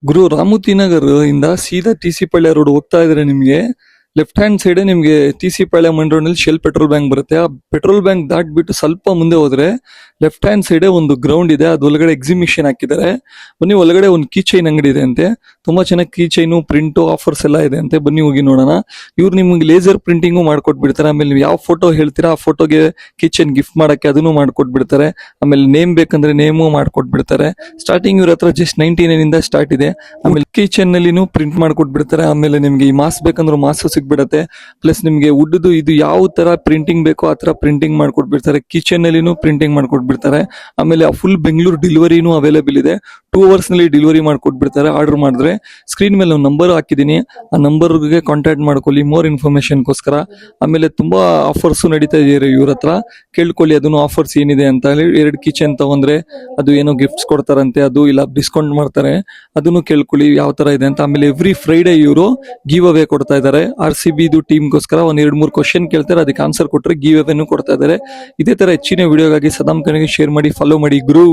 ಗುರು ರಾಮೂತಿ ನಗರ್ ಇಂದ ಸೀದಾ T C ಪಾಳ್ಯ road ಹೋಗ್ತಾ ಇದ್ರೆ ನಿಮ್ಗೆ ಲೆಫ್ಟ್ ಹ್ಯಾಂಡ್ ಸೈಡ್ ನಿಮ್ಗೆ ಟಿ ಸಿ ಪಾಳ್ಯ ಮನ್ ರೋಡ್ ನಲ್ಲಿ ಶೆಲ್ ಪೆಟ್ರೋಲ್ ಬ್ಯಾಂಕ್ ಬರುತ್ತೆ. ಆ ಪೆಟ್ರೋಲ್ ಬ್ಯಾಂಕ್ ದಾಟ್ಬಿಟ್ಟು ಸ್ವಲ್ಪ ಮುಂದೆ ಹೋದ್ರೆ ಲೆಫ್ಟ್ ಹ್ಯಾಂಡ್ ಸೈಡ್ ಒಂದು ಗ್ರೌಂಡ್ ಇದೆ. ಅದು ಒಳಗಡೆ ಎಕ್ಸಿಬಿಷನ್ ಹಾಕಿದ್ದಾರೆ. ಬನ್ನಿ, ಒಳಗಡೆ ಒಂದು ಕೀ ಚೈನ್ ಅಂಗಡಿ ಇದೆ ಅಂತೆ. ತುಂಬಾ ಚೆನ್ನಾಗಿ ಕೀ ಚೈನು, ಪ್ರಿಂಟು, ಆಫರ್ಸ್ ಎಲ್ಲ ಇದೆ ಅಂತೆ. ಬನ್ನಿ ಹೋಗಿ ನೋಡೋಣ. ಇವ್ರು ನಿಮ್ಗೆ ಲೇಸರ್ ಪ್ರಿಂಟಿಂಗು ಮಾಡ್ಕೊಟ್ಬಿಡ್ತಾರೆ. ಆಮೇಲೆ ನೀವು ಯಾವ ಫೋಟೋ ಹೇಳ್ತೀರಾ ಆ ಫೋಟೋಗೆ ಕೀ ಚೈನ್ ಗಿಫ್ಟ್ ಮಾಡಕ್ಕೆ ಅದನ್ನು ಮಾಡ್ಕೊಟ್ಬಿಡ್ತಾರೆ. ಆಮೇಲೆ ನೇಮ್ ಬೇಕಂದ್ರೆ ನೇಮು ಮಾಡ್ಕೊಟ್ಬಿಡ್ತಾರೆ. ಸ್ಟಾರ್ಟಿಂಗ್ ಇವ್ರ ಹತ್ರ ಜಸ್ಟ್ 99 ಇಂದ ಸ್ಟಾರ್ಟ್ ಇದೆ. ಆಮೇಲೆ ಕೀ ಚೈನ್ ನಲ್ಲಿನೂ ಪ್ರಿಂಟ್ ಮಾಡ್ಕೊಟ್ಬಿಡ್ತಾರೆ. ಆಮೇಲೆ ನಿಮ್ಗೆ ಈ ಮಾಸ್ ಬೇಕಂದ್ರೆ ಮಾಸ್ ಸಿಗ್ಬಿಡತ್ತೆ. ಪ್ಲಸ್ ನಿಮ್ಗೆ ವುಡ್ದು ಇದು ಯಾವ ತರ ಪ್ರಿಂಟಿಂಗ್ ಬೇಕೋ ಆ ತರ ಪ್ರಿಂಟಿಂಗ್ ಮಾಡ್ಕೊಟ್ಬಿಡ್ತಾರೆ. ಕಿಚನ್ ನಲ್ಲಿನೂ ಪ್ರಿಂಟಿಂಗ್ ಮಾಡ್ಕೊಟ್ಬಿಡ್ತಾರೆ. ಆಮೇಲೆ ಫುಲ್ ಬೆಂಗಳೂರು ಡೆಲಿವರಿನೂ ಅವೈಲೇಬಲ್ ಇದೆ. 2 hours ನಲ್ಲಿ ಡೆಲಿವರಿ ಮಾಡ್ಕೊಟ್ಬಿಡ್ತಾರೆ. ಆರ್ಡರ್ ಮಾಡಿದ್ರೆ ಸ್ಕ್ರೀನ್ ಮೇಲೆ ಒಂದು ನಂಬರ್ ಹಾಕಿದೀನಿ, ಆ ನಂಬರ್ಗೆ ಕಾಂಟ್ಯಾಕ್ಟ್ ಮಾಡ್ಕೊಳ್ಳಿ ಮೋರ್ ಇನ್ಫಾರ್ಮೇಶನ್ಗೋಸ್ಕರ. ಆಮೇಲೆ ತುಂಬಾ ಆಫರ್ಸ್ ನಡೀತಾ ಇದೆ ಇವ್ರ ಹತ್ರ, ಕೇಳ್ಕೊಳ್ಳಿ ಅದನ್ನು ಆಫರ್ಸ್ ಏನಿದೆ ಅಂತ ಹೇಳಿ. 2 ಕಿಚನ್ ತಗೊಂಡ್ರೆ ಅದು ಏನೋ ಗಿಫ್ಟ್ಸ್ ಕೊಡ್ತಾರಂತೆ, ಅದು ಇಲ್ಲ ಡಿಸ್ಕೌಂಟ್ ಮಾಡ್ತಾರೆ, ಅದನ್ನು ಕೇಳ್ಕೊಳ್ಳಿ ಯಾವ ತರ ಇದೆ ಅಂತ. ಆಮೇಲೆ ಎವ್ರಿ ಫ್ರೈಡೆ ಇವರು ಗಿವ್ ಅವೇ ಕೊಡ್ತಾ ಇದ್ದಾರೆ. RCB ಟೀಮ್ಗೋಸ್ಕರ 1-2-3 ಕ್ವಶನ್ ಕೇಳ್ತಾರೆ, ಅದಕ್ಕೆ ಆನ್ಸರ್ ಕೊಟ್ರೆ ಗಿವ್ ಅವೇನು ಕೊಡ್ತಾ ಇದ್ದಾರೆ. ಇದೇ ತರ ಹೆಚ್ಚಿನ ವಿಡಿಯೋಗಾಗಿ ಸದಾಮ್ ಕನೆಗೆ ಶೇರ್ ಮಾಡಿ, ಫಾಲೋ ಮಾಡಿ ಗುರು.